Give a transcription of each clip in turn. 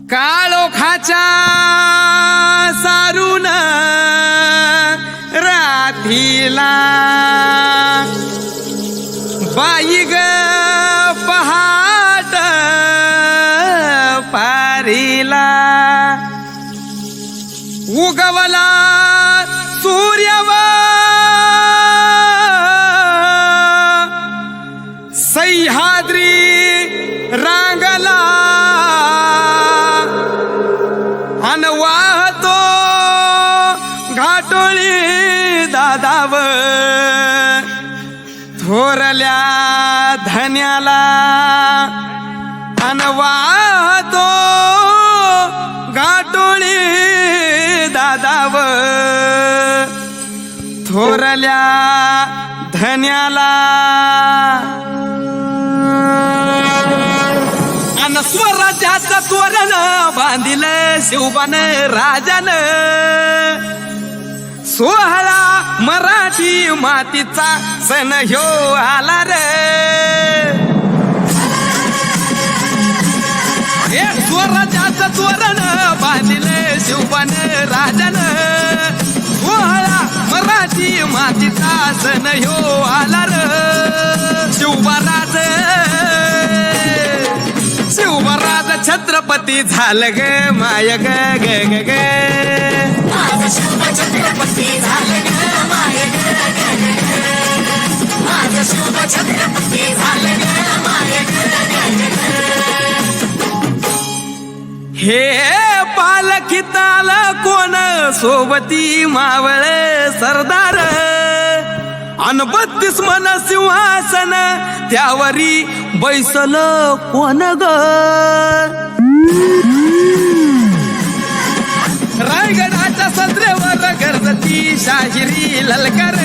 काळोखाच्या सारून रात्रीला बाई ग पहाट पारीला उगवला सूर्यवा सह्याद्री रांगला अन वाहतो घाटोळी दादाव थोरल्या धन्याला अन वाहतो घाटोळी दादाव थोरल्या धन्याला अन स्वराज्याचं तोरण बांधिलं शिवबान राजान सोहळा मराठी मातीचा सण ह्यो आला रे स्वराज्याचं तोरण बांधिलं शिवबान राजान सोहळा मराठी मातीचा सण ह्यो आला रे शिवबराज छत्रपती झालं ग माय ग ग ग ग माझं शिव छत्रपती झालं ग माय ग ग ग माझं शिव छत्रपती झालं ग माय ग ग ग हे पालखीताल कोण सोबती मावळ सरदार अन 32 मन सिंहासन त्यावरी बैसल कोण ग रायगडाच्या सत्रेवर गरजती शाहिरी ललकर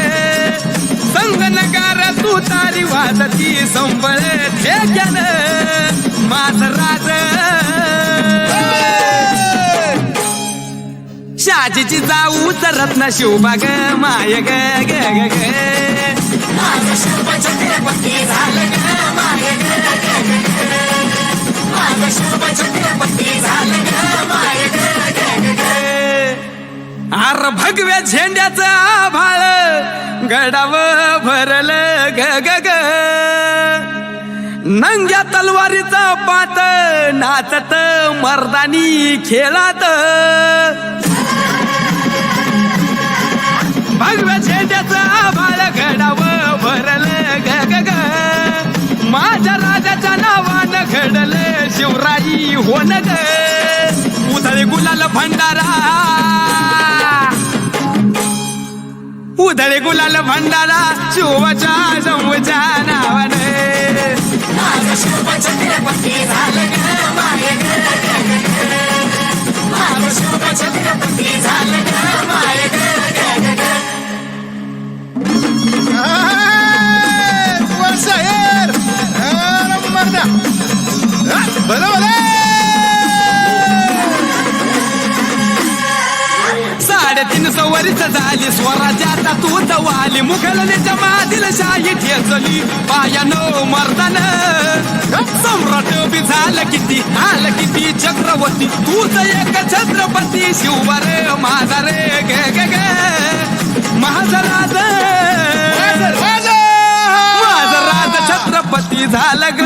संगनगार तू तारी वाजती संबळ ठेक्यान माझ राज शाजीची जाऊ रत्न शिवबा ग माय ग ग ग ग माझं शिव छत्रपती झालं ग माय ग ग ग माझं शिव छत्रपती झालं ग माय ग ग ग आर भगव्या झेंड्याचं आभाळ गडाव भरलं ग ग ग नंग्या तलवारीचा पात नाचत मर्दानी खेळात भगव्या झेंड्याचं आभाळ गडाव भरलं ग ग ग माझ्या राजाच्या नावानं घडलं शिवराई होन ग उधळे गुलाल भंडारा उधळे गुलाल भंडारा शिवच्या जमूच्या नावाने माझं शिव छत्रपती झालं ग माय ग ग ग माझं शिव छत्रपती झालं ग माय ग ग ग बरोबर 350 वर्ष झाली स्वराज्याचा तूच वाली मुघलनेच्या मादील शाही ठेचली पायानो मर्दान सम्राट बी झालं किती आलं किती चक्रवर्ती तूच एक छत्रपती शिवबार माझा रे गे गे गे माझा राज छत्रपती झालं ग